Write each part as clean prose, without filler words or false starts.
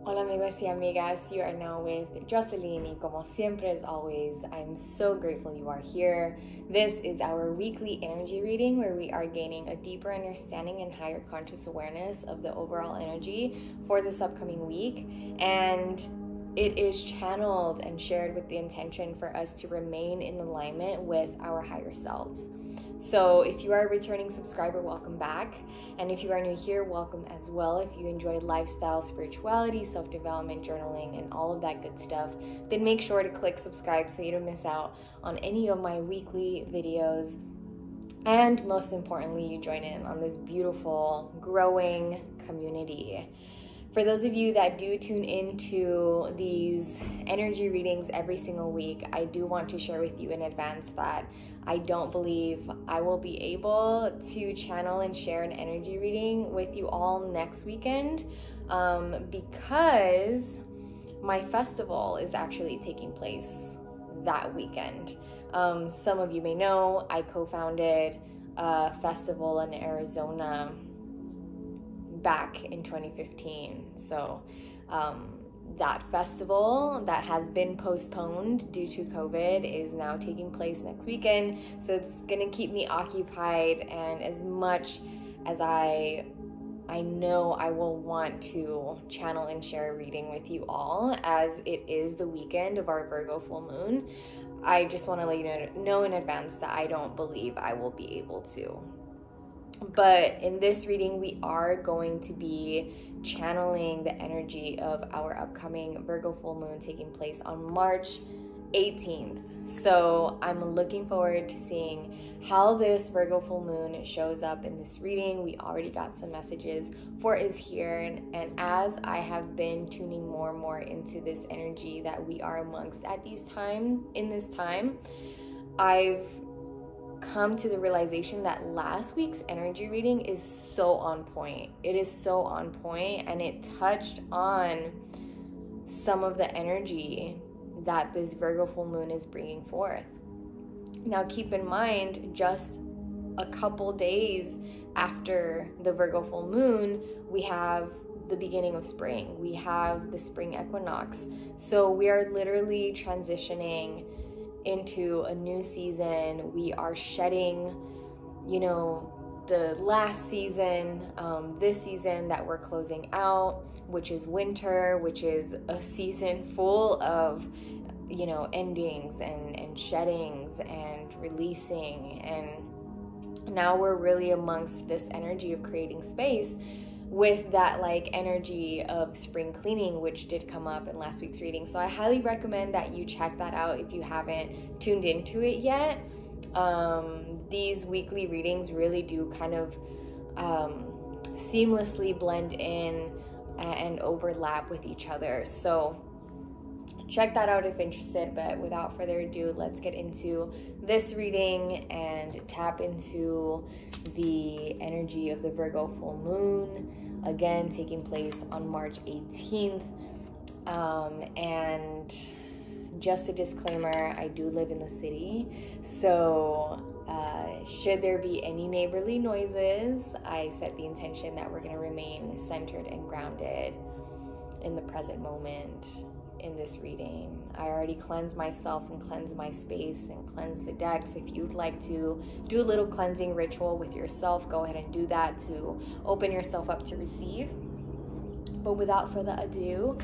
Hola amigos y amigas, you are now with Jocelyn, y como siempre, as always, I'm so grateful you are here. This is our weekly energy reading where we are gaining a deeper understanding and higher conscious awareness of the overall energy for this upcoming week, and it is channeled and shared with the intention for us to remain in alignment with our higher selves. So if you are a returning subscriber, welcome back. And if you are new here, welcome as well. If you enjoy lifestyle, spirituality, self-development, journaling, and all of that good stuff, then make sure to click subscribe so you don't miss out on any of my weekly videos. And most importantly, you join in on this beautiful, growing community. For those of you that do tune into these energy readings every single week, I do want to share with you in advance that I don't believe I will be able to channel and share an energy reading with you all next weekend because my festival is actually taking place that weekend. Some of you may know I co-founded a festival in Arizona back in 2015. So that festival that has been postponed due to COVID is now taking place next weekend. So it's gonna keep me occupied, and as much as I know I will want to channel and share a reading with you all, as it is the weekend of our Virgo full moon, I just want to let you know in advance that I don't believe I will be able to. But in this reading, we are going to be channeling the energy of our upcoming Virgo full moon taking place on March 18th. So I'm looking forward to seeing how this Virgo full moon shows up in this reading. We already got some messages for is here, and as I have been tuning more and more into this energy that we are amongst at this time, I've come to the realization that last week's energy reading is so on point. It is so on point, and it touched on some of the energy that this Virgo full moon is bringing forth. Now keep in mind, just a couple days after the Virgo full moon, we have the beginning of spring. We have the spring equinox. So we are literally transitioning into a new season. We are shedding, the last season, this season that we're closing out, which is winter, which is a season full of, endings and sheddings and releasing. And now we're really amongst this energy of creating space with that energy of spring cleaning, which did come up in last week's reading. So I highly recommend that you check that out if you haven't tuned into it yet. These weekly readings really do kind of seamlessly blend in and overlap with each other. So check that out if interested, but without further ado, let's get into this reading and tap into the energy of the Virgo full moon, again taking place on March 18th. And just a disclaimer, I do live in the city, so should there be any neighborly noises, I set the intention that we're going to remain centered and grounded in the present moment in this reading. I already cleansed myself and cleansed my space and cleansed the decks. If you'd like to do a little cleansing ritual with yourself, go ahead and do that to open yourself up to receive. But without further ado,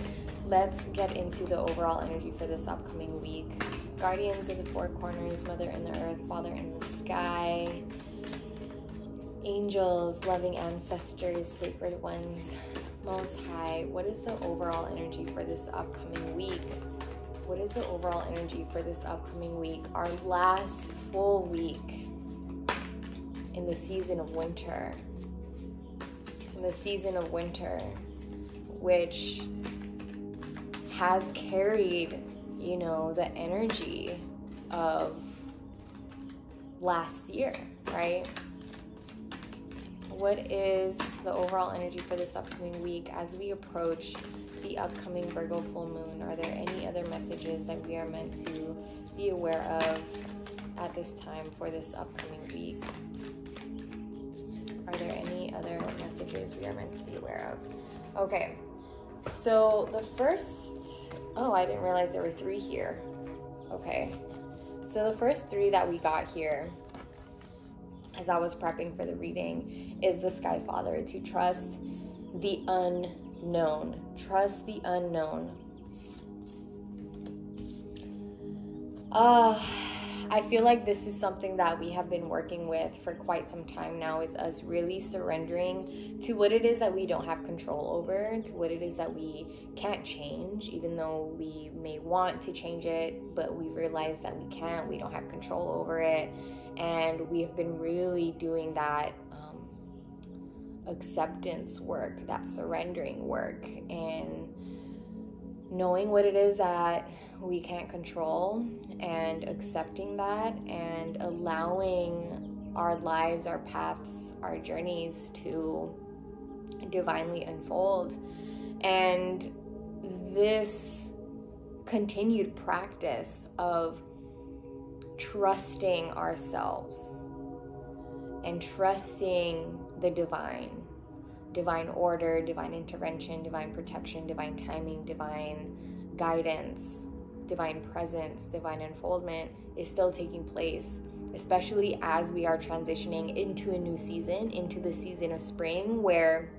let's get into the overall energy for this upcoming week. Guardians of the four corners, Mother in the earth, Father in the sky, angels, loving ancestors, sacred ones, Most High, what is the overall energy for this upcoming week? What is the overall energy for this upcoming week? Our last full week in the season of winter. In the season of winter, which has carried, the energy of last year, right? What is the overall energy for this upcoming week as we approach the upcoming Virgo full moon? Are there any other messages that we are meant to be aware of at this time for this upcoming week? Are there any other messages we are meant to be aware of? Okay, So the first, oh, I didn't realize there were 3 here. Okay. So the first 3 that we got here, as I was prepping for the reading, is the Sky Father, to trust the unknown. Trust the unknown. I feel like this is something that we have been working with for quite some time now, is us really surrendering to what it is that we don't have control over, to what it is that we can't change, even though we may want to change it, but we've realized that we can't, we don't have control over it. And we have been really doing that acceptance work, that surrendering work, and knowing what it is that we can't control, and accepting that, and allowing our lives, our paths, our journeys to divinely unfold. And this continued practice of trusting ourselves and trusting the divine order, divine intervention, divine protection, divine timing, divine guidance, divine presence, divine unfoldment is still taking place, especially as we are transitioning into a new season, into the season of spring, where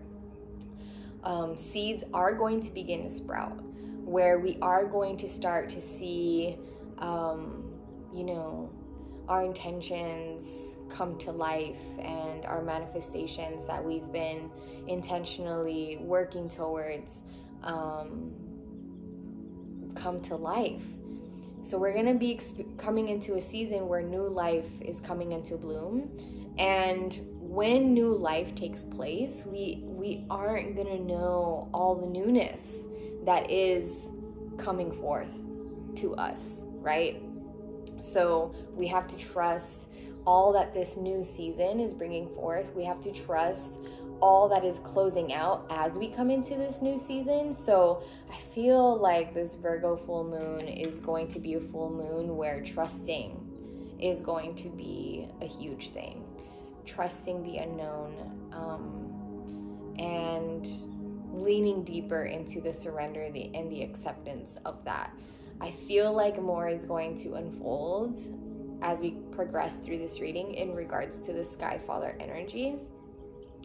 seeds are going to begin to sprout, where we are going to start to see our intentions come to life, and our manifestations that we've been intentionally working towards come to life. So we're going to be coming into a season where new life is coming into bloom. And when new life takes place, we aren't going to know all the newness that is coming forth to us, right? So we have to trust all that this new season is bringing forth. We have to trust all that is closing out as we come into this new season. So I feel like this Virgo full moon is going to be a full moon where trusting is going to be a huge thing. Trusting the unknown, and leaning deeper into the surrender and the acceptance of that. I feel like more is going to unfold as we progress through this reading in regards to the Sky Father energy.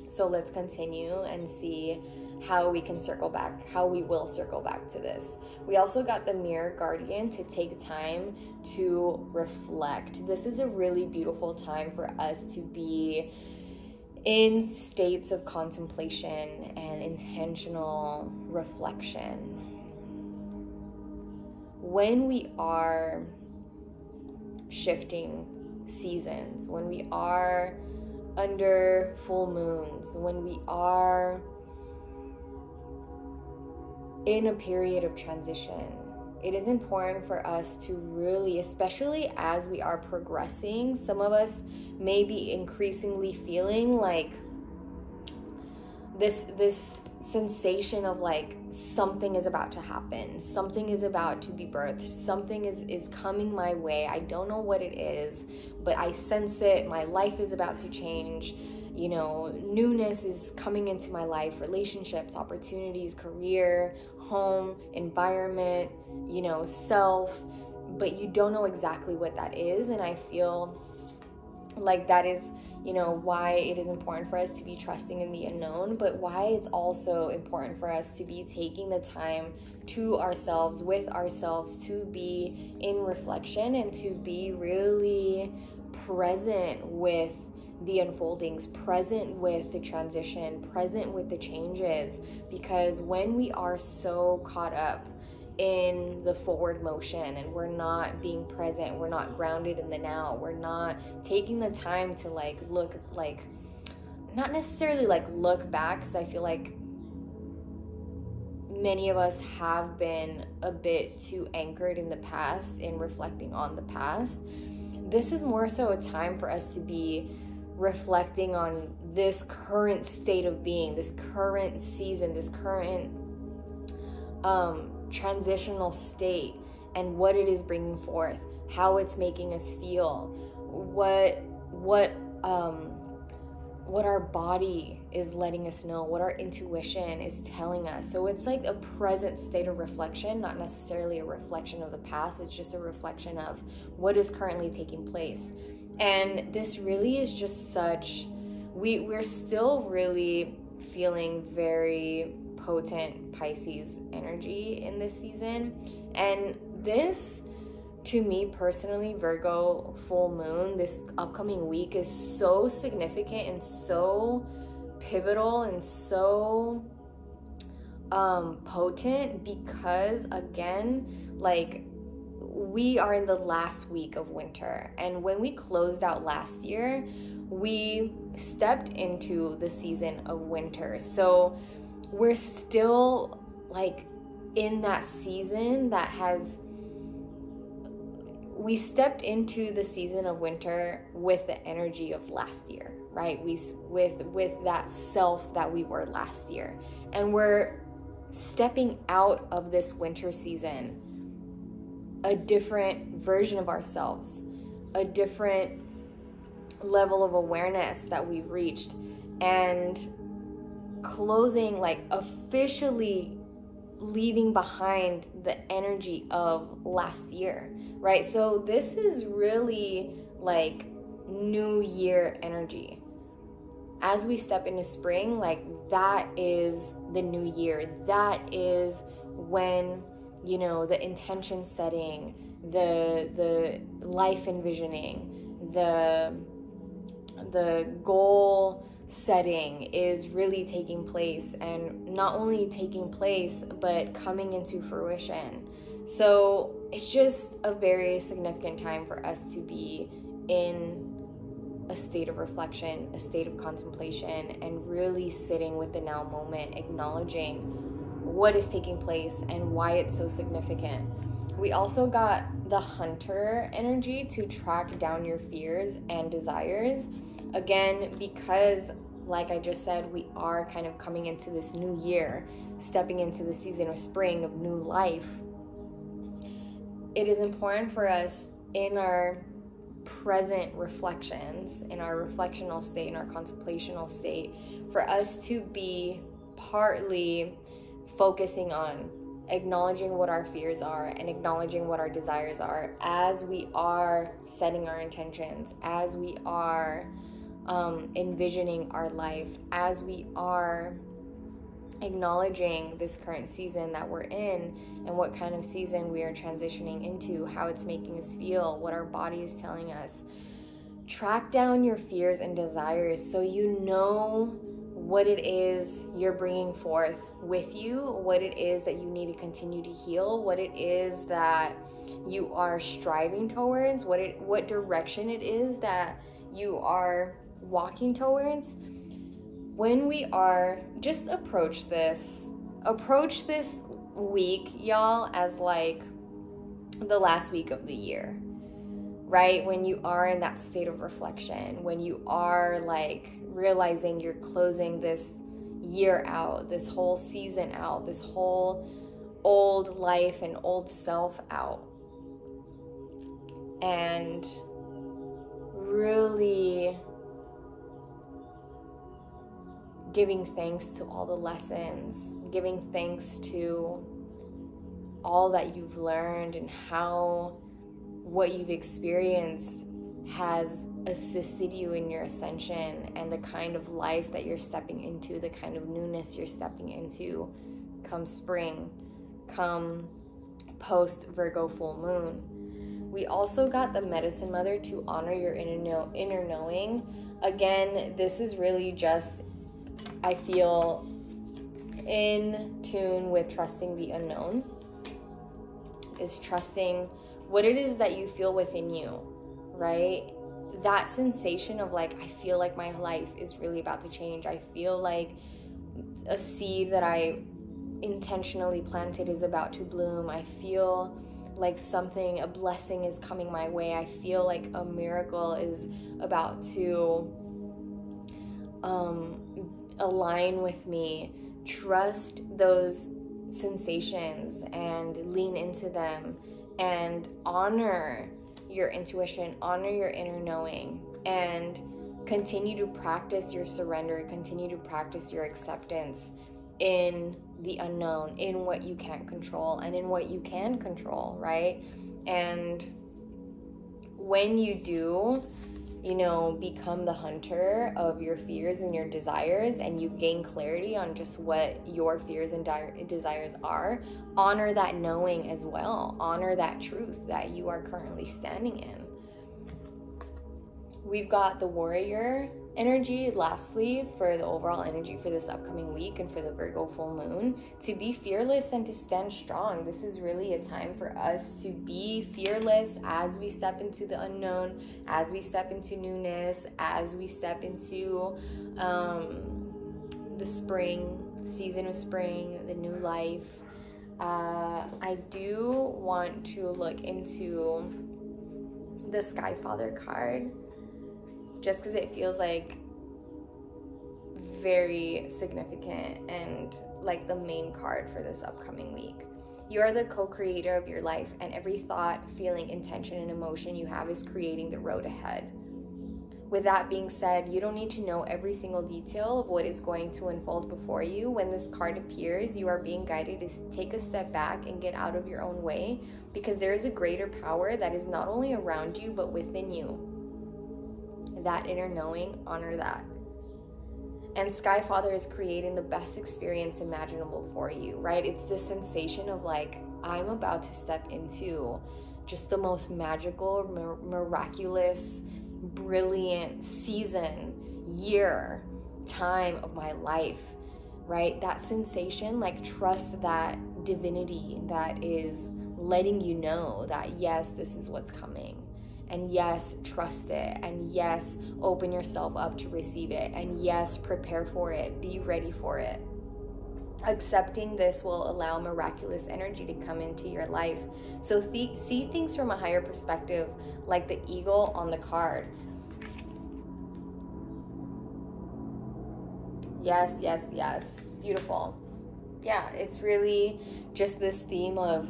So let's continue and see how we can circle back, how we will circle back to this. We also got the Mirror Guardian to take time to reflect. This is a really beautiful time for us to be in states of contemplation and intentional reflection. When we are shifting seasons, when we are under full moons, when we are in a period of transition, it is important for us to really, especially as we are progressing, some of us may be increasingly feeling like this sensation of like something is about to happen, something is about to be birthed, something is coming my way. I don't know what it is, but I sense it. My life is about to change. Newness is coming into my life, relationships, opportunities, career, home, environment, self, but you don't know exactly what that is. And I feel like that is why it is important for us to be trusting in the unknown, but why it's also important for us to be taking the time to ourselves, with ourselves, to be in reflection and to be really present with the unfoldings, present with the transition, present with the changes. Because when we are so caught up in the forward motion and we're not being present, we're not grounded in the now, we're not taking the time to not necessarily look back, because I feel like many of us have been a bit too anchored in the past, in reflecting on the past. This is more so a time for us to be reflecting on this current state of being, this current season, this current transitional state, and what it is bringing forth, how it's making us feel, what our body is letting us know, what our intuition is telling us. So it's like a present state of reflection, not necessarily a reflection of the past. It's just a reflection of what is currently taking place. And this really is just such, we're still really feeling very potent Pisces energy in this season. And this, to me personally, Virgo full moon, this upcoming week is so significant and so pivotal and so potent, because again, like, we are in the last week of winter, and when we closed out last year, we stepped into the season of winter. So we're still like in that season that has, we stepped into the season of winter with the energy of last year, right? With that self that we were last year. And we're stepping out of this winter season a different version of ourselves, a different level of awareness that we've reached, and closing, like officially leaving behind the energy of last year, right? So this is really like new year energy. As we step into spring, like that is the new year. That is when, you know, the intention setting, the life envisioning, the goal setting is really taking place, and not only taking place, but coming into fruition. So it's just a very significant time for us to be in a state of reflection, a state of contemplation, and really sitting with the now moment, acknowledging what is taking place and why it's so significant. We also got the hunter energy to track down your fears and desires. Again, because like I just said, we are kind of coming into this new year, stepping into the season of spring, of new life. It is important for us in our present reflections, in our reflectional state, in our contemplational state, for us to be partly focusing on acknowledging what our fears are and acknowledging what our desires are as we are setting our intentions, as we are envisioning our life, as we are acknowledging this current season that we're in and what kind of season we are transitioning into, how it's making us feel, what our body is telling us. Track down your fears and desires so you know what it is you're bringing forth with you, what it is that you need to continue to heal, what it is that you are striving towards, what direction it is that you are walking towards. When we are, just approach this week, y'all, as like the last week of the year, right? When you are in that state of reflection, when you are like realizing you're closing this year out, this whole season out, this whole old life and old self out, and really giving thanks to all the lessons, giving thanks to all that you've learned and how what you've experienced has assisted you in your ascension and the kind of life that you're stepping into, the kind of newness you're stepping into come spring, come post Virgo full moon. We also got the Medicine Mother to honor your inner knowing. Again, this is really just, I feel, in tune with trusting the unknown, is trusting what it is that you feel within you, right? That sensation of like, I feel like my life is really about to change. I feel like a seed that I intentionally planted is about to bloom. I feel like something, a blessing is coming my way. I feel like a miracle is about to align with me. Trust those sensations and lean into them and honor your intuition, honor your inner knowing, and Continue to practice your surrender, continue to practice your acceptance in the unknown, in what you can't control and in what you can control, right? And when you do, you know, become the hunter of your fears and your desires, and you gain clarity on just what your fears and desires are, honor that knowing as well. Honor that truth that you are currently standing in. We've got the warrior energy, lastly, for the overall energy for this upcoming week and for the Virgo full moon, to be fearless and to stand strong. This is really a time for us to be fearless as we step into the unknown, as we step into newness, as we step into the spring, season of spring, the new life. I do want to look into the Sky Father card, just because it feels like very significant and like the main card for this upcoming week. You are the co-creator of your life, and every thought, feeling, intention, and emotion you have is creating the road ahead. With that being said, you don't need to know every single detail of what is going to unfold before you. When this card appears, you are being guided to take a step back and get out of your own way, because there is a greater power that is not only around you but within you. That inner knowing, honor that. And Sky Father is creating the best experience imaginable for you, right? It's this sensation of like, I'm about to step into just the most magical, miraculous, brilliant season, year, time of my life, right? That sensation, like, trust that divinity that is letting you know that yes, this is what's coming. And yes, trust it. And yes, open yourself up to receive it. And yes, prepare for it. Be ready for it. Accepting this will allow miraculous energy to come into your life. So see things from a higher perspective, like the eagle on the card. Yes, yes, yes. Beautiful. Yeah, it's really just this theme of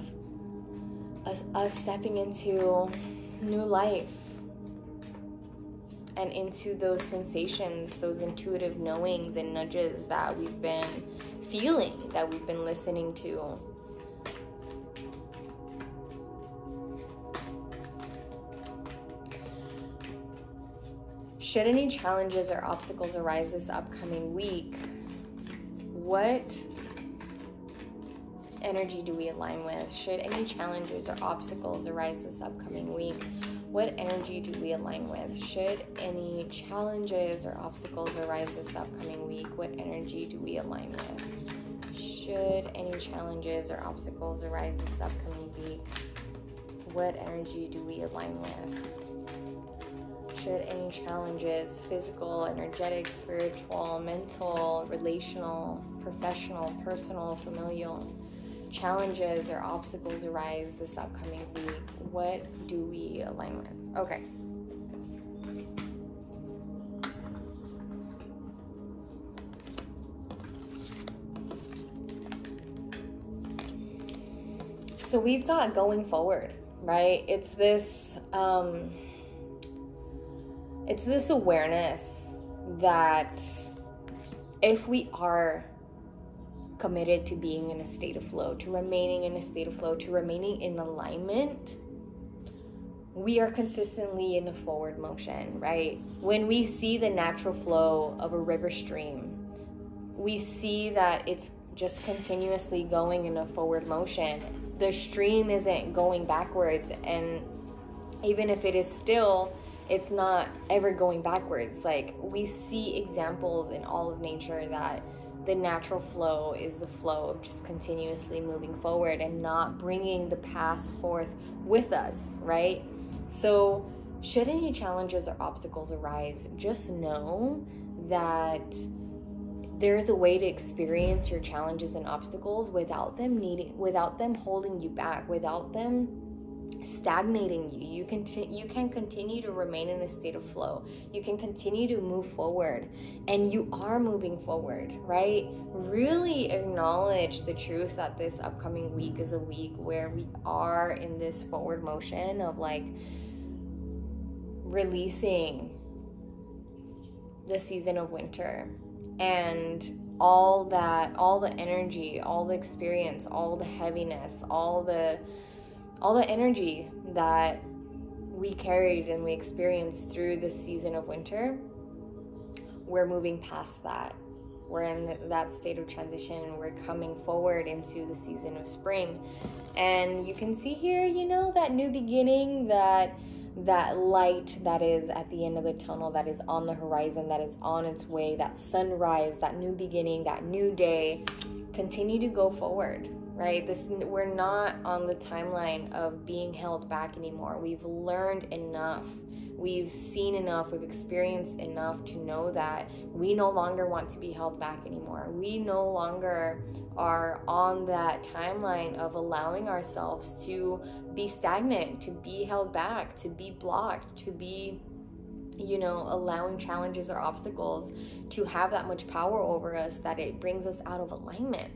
us stepping into new life and into those sensations, those intuitive knowings and nudges that we've been feeling, that we've been listening to. Should any challenges or obstacles arise this upcoming week, what energy do we align with? Should any challenges or obstacles arise this upcoming week, what energy do we align with? Should any challenges or obstacles arise this upcoming week, what energy do we align with? Should any challenges or obstacles arise this upcoming week, what energy do we align with? Should any challenges, physical, energetic, spiritual, mental, relational, professional, personal, familial, challenges or obstacles arise this upcoming week, what do we align with? Okay. So we've got going forward, right? It's this awareness that if we are committed to being in a state of flow, to remaining in a state of flow, to remaining in alignment, we are consistently in a forward motion, right? When we see the natural flow of a river stream, we see that it's just continuously going in a forward motion. The stream isn't going backwards, and even if it is still, it's not ever going backwards. Like, we see examples in all of nature that the natural flow is the flow of just continuously moving forward and not bringing the past forth with us, right? So should any challenges or obstacles arise, just know that there's a way to experience your challenges and obstacles without them holding you back, without them stagnating you. You can continue to remain in a state of flow. You can continue to move forward, and you are moving forward, right? Really acknowledge the truth that this upcoming week is a week where we are in this forward motion of like releasing the season of winter and all the energy, all the experience, all the heaviness, all the energy that we carried and we experienced through the season of winter, we're moving past that. We're in that state of transition. We're coming forward into the season of spring. And you can see here, you know, that new beginning, that light that is at the end of the tunnel, that is on the horizon, that is on its way, that sunrise, that new beginning, that new day. Continue to go forward, right? We're not on the timeline of being held back anymore. We've learned enough. We've seen enough. We've experienced enough to know that we no longer want to be held back anymore. We no longer are on that timeline of allowing ourselves to be stagnant, to be held back, to be blocked, to be, you know, allowing challenges or obstacles to have that much power over us that it brings us out of alignment,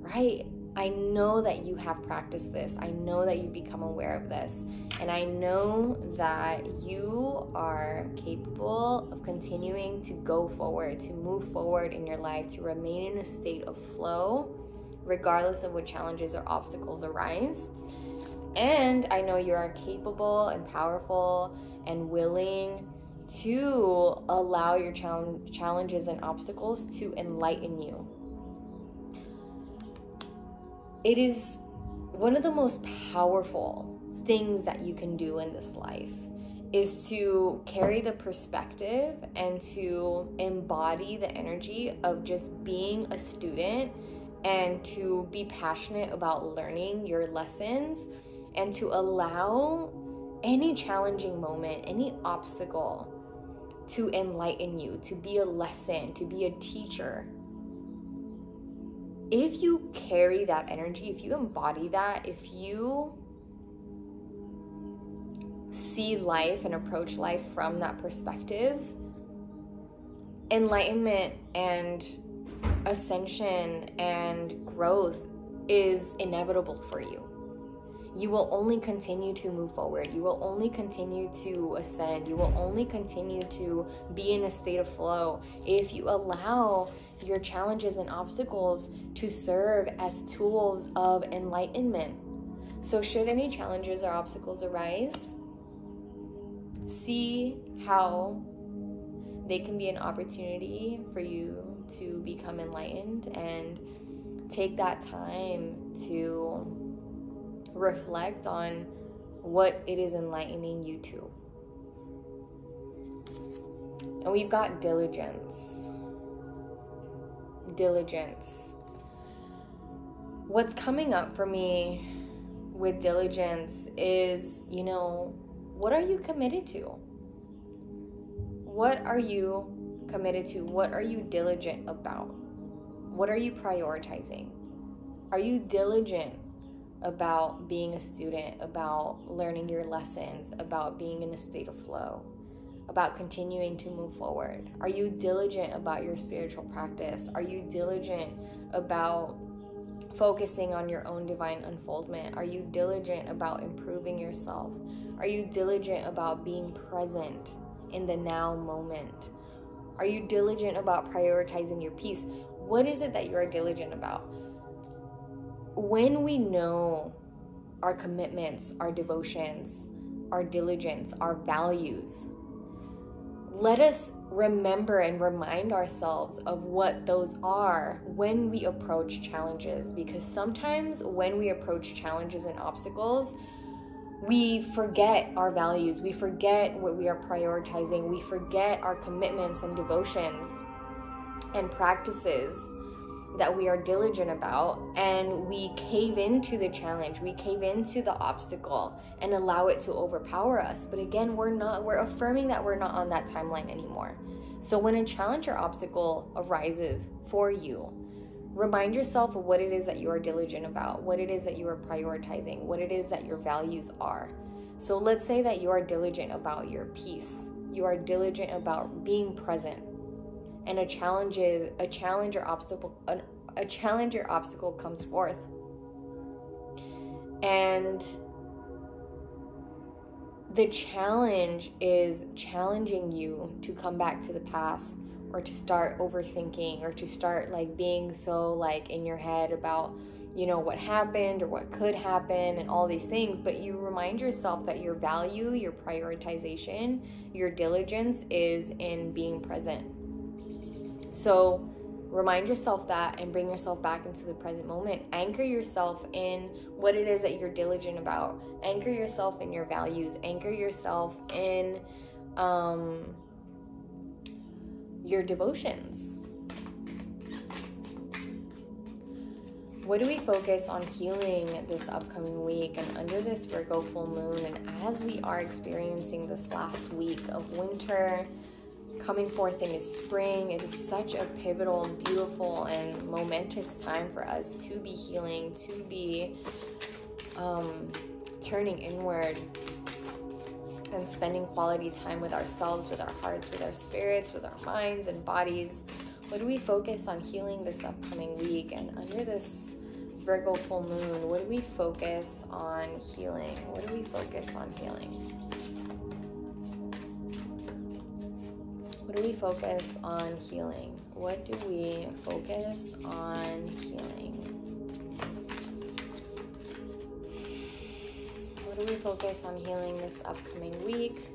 right? I know that you have practiced this. I know that you've become aware of this. And I know that you are capable of continuing to go forward, to move forward in your life, to remain in a state of flow, regardless of what challenges or obstacles arise. And I know you are capable and powerful and willing to allow your challenges and obstacles to enlighten you. It is one of the most powerful things that you can do in this life, is to carry the perspective and to embody the energy of just being a student, and to be passionate about learning your lessons, and to allow any challenging moment, any obstacle to enlighten you, to be a lesson, to be a teacher. If you carry that energy, if you embody that, if you see life and approach life from that perspective, enlightenment and ascension and growth is inevitable for you. You will only continue to move forward. You will only continue to ascend. You will only continue to be in a state of flow if you allow your challenges and obstacles to serve as tools of enlightenment. So should any challenges or obstacles arise, see how they can be an opportunity for you to become enlightened, and take that time to reflect on what it is enlightening you to. And we've got diligence. What's coming up for me with diligence is, you know, what are you committed to? What are you committed to? What are you diligent about? What are you prioritizing? Are you diligent about being a student, about learning your lessons, about being in a state of flow, about continuing to move forward? Are you diligent about your spiritual practice? Are you diligent about focusing on your own divine unfoldment? Are you diligent about improving yourself? Are you diligent about being present in the now moment? Are you diligent about prioritizing your peace? What is it that you are diligent about? When we know our commitments, our devotions, our diligence, our values, let us remember and remind ourselves of what those are when we approach challenges. Because sometimes when we approach challenges and obstacles, we forget our values, we forget what we are prioritizing, we forget our commitments and devotions and practices that we are diligent about, and we cave into the challenge, we cave into the obstacle and allow it to overpower us. But again, we're affirming that we're not on that timeline anymore. So when a challenge or obstacle arises for you, remind yourself of what it is that you are diligent about, what it is that you are prioritizing, what it is that your values are. So let's say that you are diligent about your peace, you are diligent about being present, and a challenge or obstacle comes forth. And the challenge is challenging you to come back to the past, or to start overthinking, or to start like being so like in your head about, you know, what happened or what could happen and all these things. But you remind yourself that your value, your prioritization, your diligence is in being present. So remind yourself that and bring yourself back into the present moment. Anchor yourself in what it is that you're diligent about. Anchor yourself in your values. Anchor yourself in your devotions. What do we focus on healing this upcoming week and under this Virgo full moon, and as we are experiencing this last week of winter, coming forth into spring? It is such a pivotal, beautiful, and momentous time for us to be healing, to be turning inward and spending quality time with ourselves, with our hearts, with our spirits, with our minds and bodies. What do we focus on healing this upcoming week? And under this Virgo full moon, what do we focus on healing? What do we focus on healing? What do we focus on healing? What do we focus on healing? What do we focus on healing this upcoming week?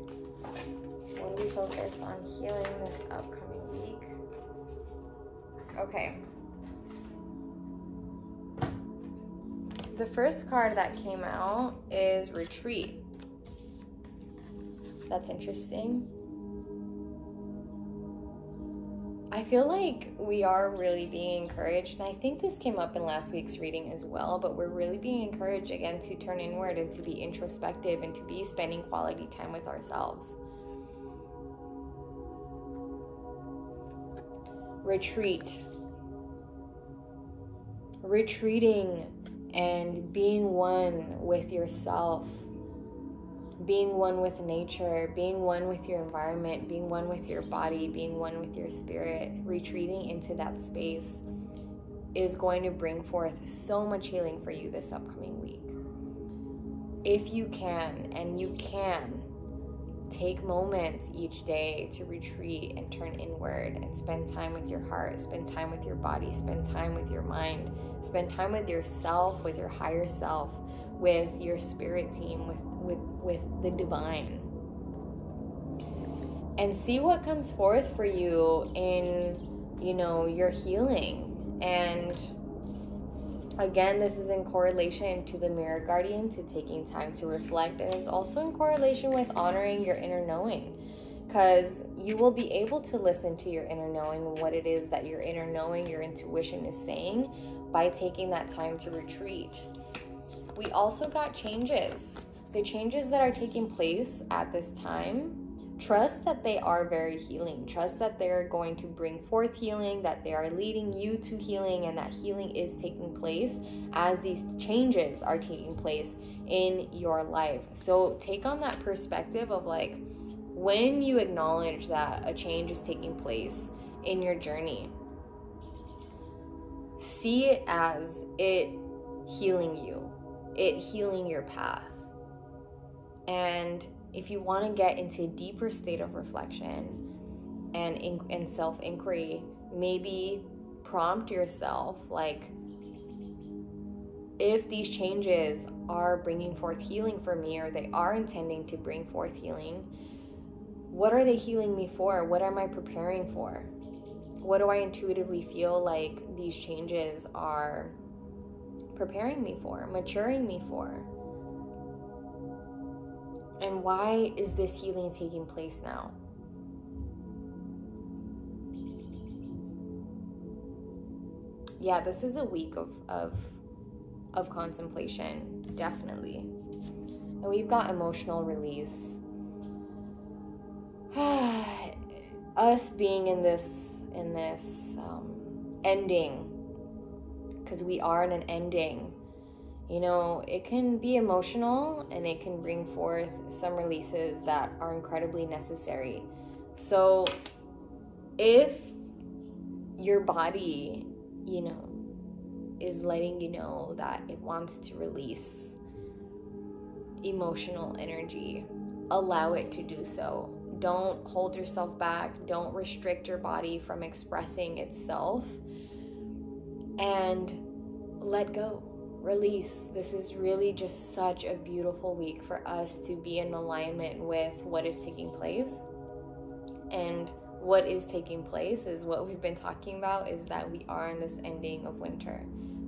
What do we focus on healing this upcoming week? Okay. The first card that came out is retreat. That's interesting. I feel like we are really being encouraged, and I think this came up in last week's reading as well, but we're really being encouraged again to turn inward and to be introspective and to be spending quality time with ourselves. Retreat. Retreating and being one with yourself. Being one with nature, being one with your environment, being one with your body, being one with your spirit, retreating into that space is going to bring forth so much healing for you this upcoming week. If you can, and you can, take moments each day to retreat and turn inward and spend time with your heart, spend time with your body, spend time with your mind, spend time with yourself, with your higher self, with your spirit team, with the divine, and see what comes forth for you in, you know, your healing. And again, this is in correlation to the mirror guardian, to taking time to reflect, and it's also in correlation with honoring your inner knowing, because you will be able to listen to your inner knowing and what it is that your inner knowing, your intuition is saying by taking that time to retreat. We also got changes. The changes that are taking place at this time, trust that they are very healing. Trust that they're going to bring forth healing, that they are leading you to healing, and that healing is taking place as these changes are taking place in your life. So take on that perspective of like, when you acknowledge that a change is taking place in your journey, see it as it healing you, it healing your path. And if you want to get into a deeper state of reflection and self-inquiry, maybe prompt yourself, like, if these changes are bringing forth healing for me, or they are intending to bring forth healing, what are they healing me for? What am I preparing for? What do I intuitively feel like these changes are preparing me for, maturing me for? And why is this healing taking place now? Yeah, this is a week of contemplation, definitely. And we've got emotional release. Us being in this ending, because we are in an ending. You know, it can be emotional and it can bring forth some releases that are incredibly necessary. So if your body, you know, is letting you know that it wants to release, emotional energy. Allow it to do so. Don't hold yourself back. Don't restrict your body from expressing itself. And let go. Release. This is really just such a beautiful week for us to be in alignment with what is taking place. And what is taking place is what we've been talking about, is that we are in this ending of winter.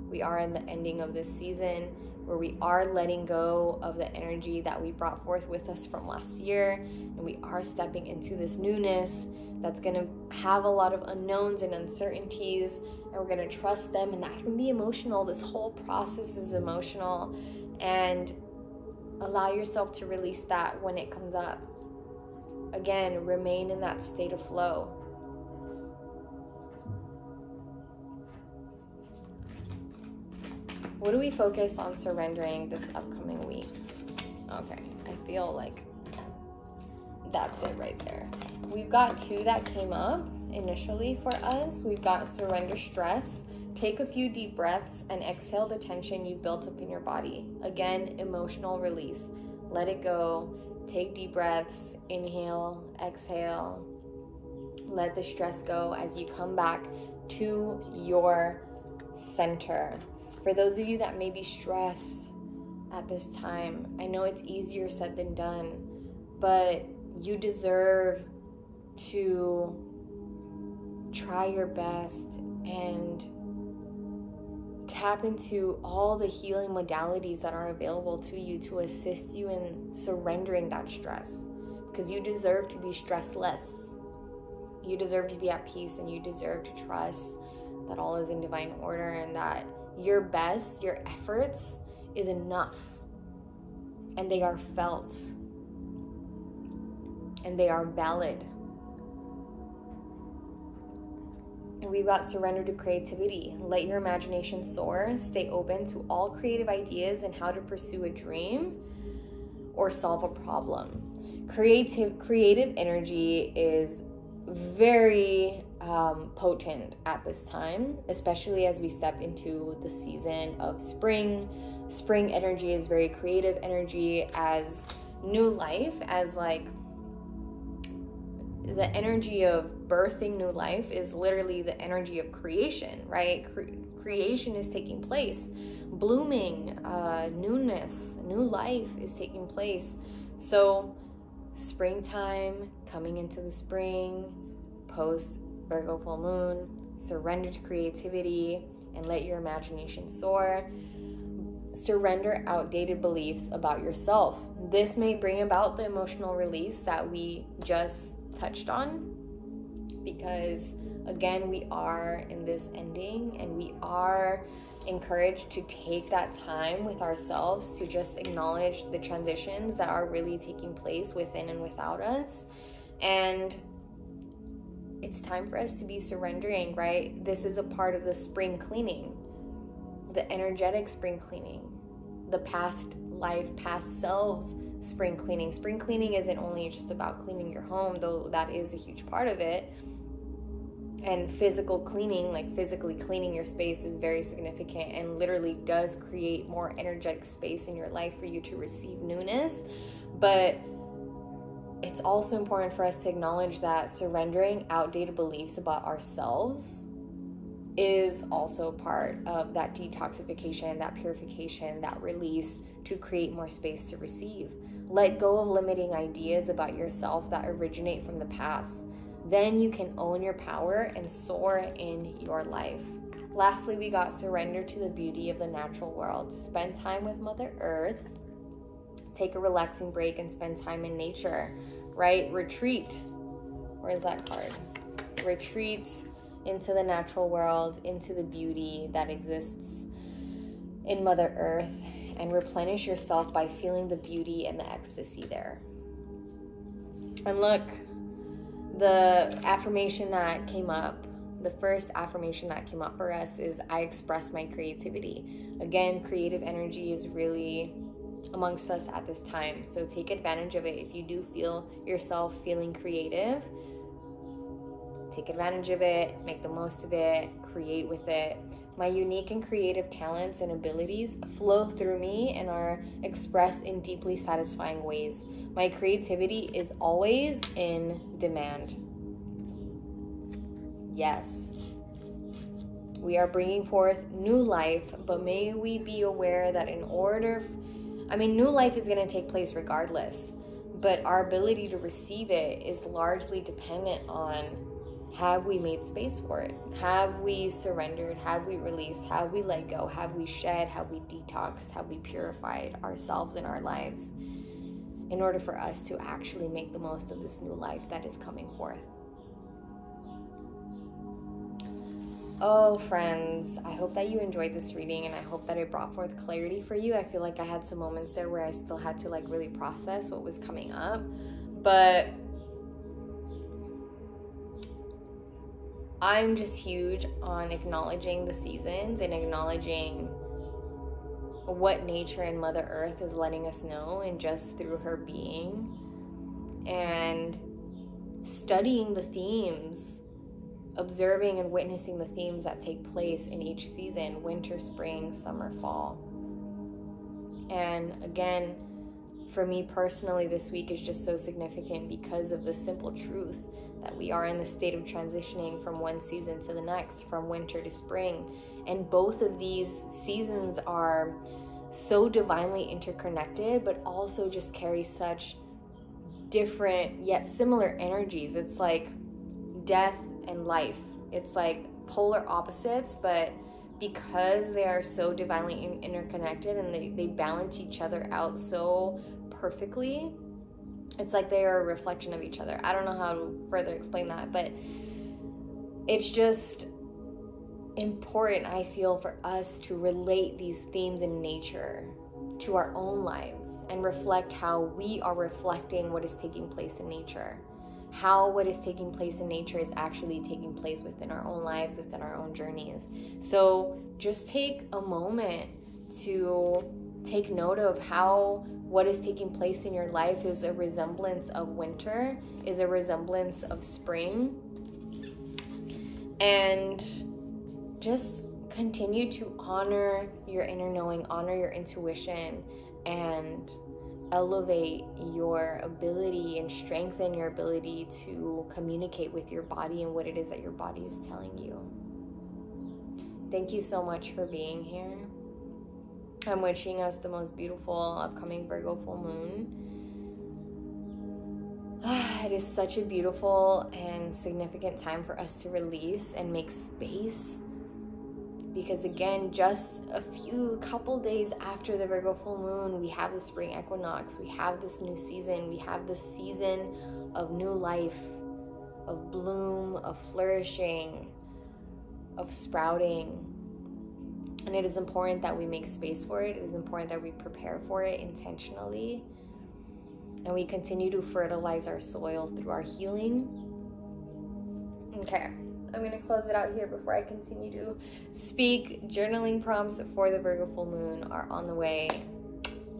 We are in the ending of this season where we are letting go of the energy that we brought forth with us from last year, and we are stepping into this newness that's going to have a lot of unknowns and uncertainties, and we're going to trust them, and that can be emotional. This whole process is emotional, and allow yourself to release that when it comes up. Again, remain in that state of flow. What do we focus on surrendering this upcoming week? Okay, I feel like that's it right there. We've got two that came up initially for us. We've got surrender stress. Take a few deep breaths and exhale the tension you've built up in your body. Again, emotional release. Let it go. Take deep breaths. Inhale, exhale. Let the stress go as you come back to your center. For those of you that may be stressed at this time, I know it's easier said than done, but you deserve to try your best and tap into all the healing modalities that are available to you to assist you in surrendering that stress, because you deserve to be stressless. You deserve to be at peace, and you deserve to trust that all is in divine order, and that your best, your efforts is enough, and they are felt, and they are valid. And we've got surrender to creativity. Let your imagination soar. Stay open to all creative ideas and how to pursue a dream or solve a problem. Creative energy is very potent at this time, especially as we step into the season of spring. Spring energy is very creative energy, as new life, as like the energy of birthing new life is literally the energy of creation, right? Creation is taking place. Blooming, newness, new life is taking place. So springtime, coming into the spring, post Virgo full moon, surrender to creativity and let your imagination soar. Surrender outdated beliefs about yourself. This may bring about the emotional release that we just touched on, because again, we are in this ending, and we are encouraged to take that time with ourselves to just acknowledge the transitions that are really taking place within and without us. And it's time for us to be surrendering, right? This is a part of the spring cleaning, the energetic spring cleaning, the past life, past selves spring cleaning. Spring cleaning isn't only just about cleaning your home, though that is a huge part of it. And physical cleaning, like physically cleaning your space, is very significant and literally does create more energetic space in your life for you to receive newness. But it's also important for us to acknowledge that surrendering outdated beliefs about ourselves is also part of that detoxification, that purification, that release to create more space to receive. Let go of limiting ideas about yourself that originate from the past. Then you can own your power and soar in your life. Lastly, we got surrender to the beauty of the natural world. Spend time with Mother Earth. Take a relaxing break and spend time in nature, right? Retreat. Where's that card? Retreat into the natural world, into the beauty that exists in Mother Earth, and replenish yourself by feeling the beauty and the ecstasy there. And look, the affirmation that came up, the first affirmation that came up for us is, I express my creativity. Again, creative energy is really amongst us at this time, so take advantage of it. If you do feel yourself feeling creative, take advantage of it, make the most of it, create with it. My unique and creative talents and abilities flow through me and are expressed in deeply satisfying ways. My creativity is always in demand. Yes. We are bringing forth new life, but may we be aware that new life is going to take place regardless, but our ability to receive it is largely dependent on, have we made space for it? Have we surrendered? Have we released? Have we let go? Have we shed? Have we detoxed? Have we purified ourselves and our lives in order for us to actually make the most of this new life that is coming forth? Oh, friends, I hope that you enjoyed this reading, and I hope that it brought forth clarity for you. I feel like I had some moments there where I still had to really process what was coming up, but I'm just huge on acknowledging the seasons and acknowledging what nature and Mother Earth is letting us know, and just through her being, and studying the themes, observing and witnessing the themes that take place in each season: winter, spring, summer, fall. And again, for me personally, this week is just so significant because of the simple truth that we are in the state of transitioning from one season to the next, from winter to spring. And both of these seasons are so divinely interconnected, but also just carry such different yet similar energies. It's like death and life. It's like polar opposites, but because they are so divinely interconnected and they balance each other out so perfectly, it's like they are a reflection of each other. I don't know how to further explain that, but it's just important, I feel, for us to relate these themes in nature to our own lives and reflect how we are reflecting what is taking place in nature. How what is taking place in nature is actually taking place within our own lives, within our own journeys. So just take a moment to take note of how what is taking place in your life is a resemblance of winter, is a resemblance of spring. And just continue to honor your inner knowing, honor your intuition, and elevate your ability and strengthen your ability to communicate with your body and what it is that your body is telling you. Thank you so much for being here. I'm wishing us the most beautiful upcoming Virgo full moon. It is such a beautiful and significant time for us to release and make space, because again, just a couple days after the Virgo full moon, we have the spring equinox, we have this new season, we have this season of new life, of bloom, of flourishing, of sprouting. And it is important that we make space for it. It is important that we prepare for it intentionally. And we continue to fertilize our soil through our healing. Okay, I'm going to close it out here before I continue to speak. Journaling prompts for the Virgo full moon are on the way.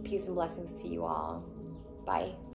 Peace and blessings to you all. Bye.